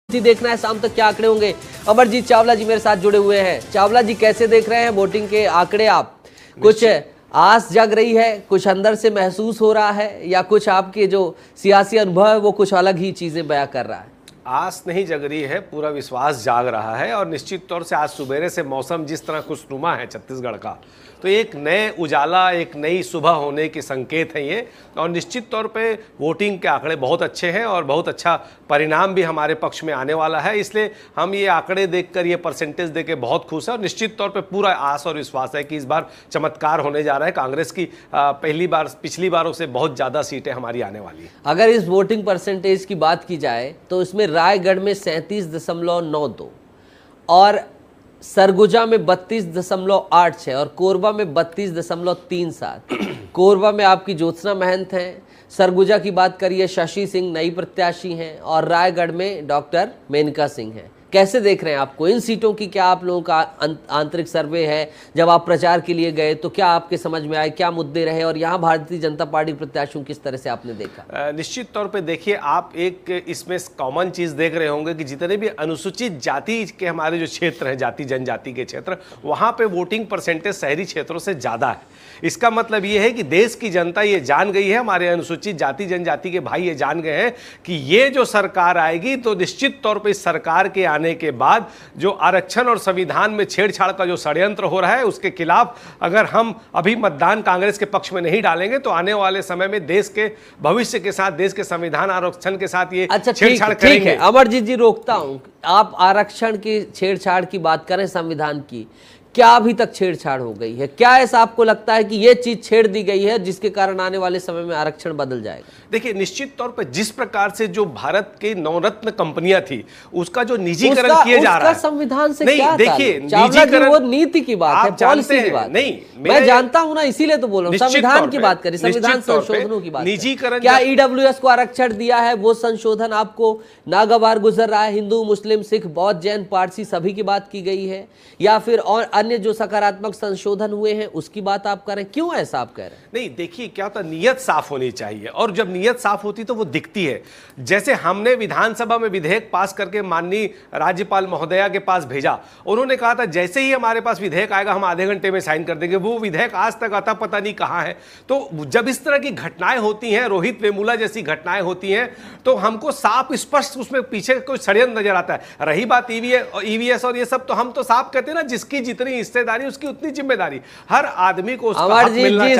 देखना है शाम तक क्या आंकड़े होंगे। अमरजीत चावला जी मेरे साथ जुड़े हुए हैं। चावला जी कैसे देख रहे हैं वोटिंग के आंकड़े? आप कुछ आस जग रही है, कुछ अंदर से महसूस हो रहा है, या कुछ आपके जो सियासी अनुभव है वो कुछ अलग ही चीजें बयां कर रहा है? आस नहीं जग रही है, पूरा विश्वास जाग रहा है। और निश्चित तौर से आज सुबेरे से मौसम जिस तरह खुशनुमा है छत्तीसगढ़ का, तो एक नए उजाला, एक नई सुबह होने के संकेत हैं ये। और निश्चित तौर पे वोटिंग के आंकड़े बहुत अच्छे हैं और बहुत अच्छा परिणाम भी हमारे पक्ष में आने वाला है। इसलिए हम ये आंकड़े देखकर, ये परसेंटेज देकर बहुत खुश हैं। और निश्चित तौर पे पूरा आस और विश्वास है कि इस बार चमत्कार होने जा रहा है। कांग्रेस की पिछली बारों से बहुत ज़्यादा सीटें हमारी आने वाली हैं। अगर इस वोटिंग परसेंटेज की बात की जाए तो इसमें रायगढ़ में 37.92 और सरगुजा में 32.86 और कोरबा में 32.37। कोरबा में आपकी ज्योत्सना महंत हैं, सरगुजा की बात करिए शशि सिंह नई प्रत्याशी हैं, और रायगढ़ में डॉक्टर मेनका सिंह हैं। कैसे देख रहे हैं आपको इन सीटों की? क्या आप लोगों का आंतरिक सर्वे है? जब आप प्रचार के लिए गए तो क्या आपके समझ में आए, क्या मुद्दे रहे, और यहाँ भारतीय जनता पार्टी प्रत्याशियों किस तरह से आपने देखा? निश्चित तौर पे देखिए, आप एक इसमें कॉमन चीज़ देख रहे होंगे कि जितने भी अनुसूचित जाति के हमारे जो क्षेत्र हैं, जाति जनजाति के क्षेत्र, वहाँ पे वोटिंग परसेंटेज शहरी क्षेत्रों से ज़्यादा है। इसका मतलब ये है कि देश की जनता ये जान गई है, हमारे अनुसूचित जाति जनजाति के भाई ये जान गए हैं कि ये जो सरकार आएगी तो निश्चित तौर पे इस सरकार के आने के बाद जो आरक्षण और संविधान में छेड़छाड़ का जो षड्यंत्र हो रहा है उसके खिलाफ अगर हम अभी मतदान कांग्रेस के पक्ष में नहीं डालेंगे तो आने वाले समय में देश के भविष्य के साथ, देश के संविधान आरक्षण के साथ ये छेड़छाड़ करेंगे। अमरजीत जी रोकता हूं, आप आरक्षण की छेड़छाड़ की बात करें, संविधान की, क्या अभी तक छेड़छाड़ हो गई है? क्या ऐसा आपको लगता है कि ये चीज छेड़ दी गई है जिसके कारण आने वाले समय में आरक्षण बदल जाएगा? देखिए, निश्चित तौर पर जिस प्रकार से जो भारत के नवरत्न कंपनियां थी उसका जो निजीकरण किया जा रहा है, संविधान से नहीं, क्या देखिए, निजीकरण वो नीति की बात है, पॉलिसी की बात नहीं, मैं जानता हूं ना, इसीलिए तो बोल रहा हूं। संविधान की बात करें, संविधान संशोधनों की बात, निजीकरण, क्या ईडब्ल्यूएस को आरक्षण दिया है वो संशोधन आपको नागवार गुजर रहा है? हिंदू, मुस्लिम, सिख, बौद्ध, जैन, पारसी सभी की बात की गई है, या फिर और अन्य जो सकारात्मक संशोधन हुए हैं उसकी बात आप करें? क्यों ऐसा आप कह रहे हैं? नहीं, देखिए, क्या होता, नियत साफ होनी चाहिए, और जब नियत साफ होती तो वो दिखती है। जैसे हमने विधानसभा में विधेयक पास करके माननीय राज्यपाल महोदया के पास भेजा, उन्होंने कहा था जैसे ही हमारे पास विधेयक आएगा हम आधे घंटे में साइन कर देंगे। वो विधेयक आज तक अता पता नहीं कहां है। तो जब इस तरह की घटनाएं होती हैं, रोहित वेमुला जैसी घटनाएं होती हैं, तो हमको साफ स्पष्ट उसमें पीछे कोई षड्यंत्र नजर आता है। रही बात ईवीएस और ये सब, तो हम तो साफ कहते हैं ना, जिसकी जितनी हिस्सेदारी उसकी उतनी जिम्मेदारी, हर आदमी को उसका हक मिलना चाहिए। इस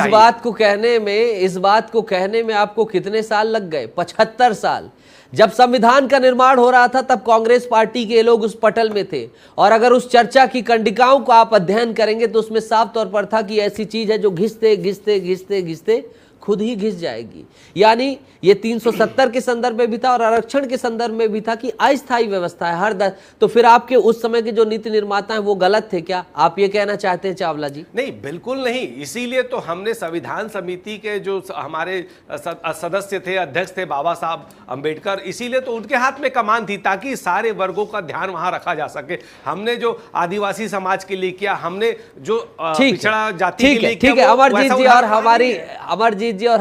बात को कहने में आपको कितने साल लग गए? 75 साल। जब संविधान का निर्माण हो रहा था तब कांग्रेस पार्टी के लोग उस पटल में थे, और अगर उस चर्चा की कंडिकाओं को आप अध्ययन करेंगे तो उसमें साफ तौर पर था कि ऐसी चीज है जो घिसते घिसते घिसते घिसते खुद ही घिस जाएगी। यानी ये 370 के संदर्भ में भी था और आरक्षण के संदर्भ में भी था कि अस्थायी व्यवस्था है हर तो फिर आपके उस समय के जो नीति निर्माता हैं वो गलत थे क्या? आप ये कहना चाहते हैं चावला जी? नहीं, बिल्कुल नहीं। इसीलिए तो हमने संविधान समिति के जो हमारे सदस्य थे, अध्यक्ष थे बाबा साहब अंबेडकर, इसीलिए तो उनके हाथ में कमान थी ताकि सारे वर्गों का ध्यान वहां रखा जा सके। हमने जो आदिवासी समाज के लिए किया, हमने जो पिछड़ा जाति के लिए किया, अमरजीत जी और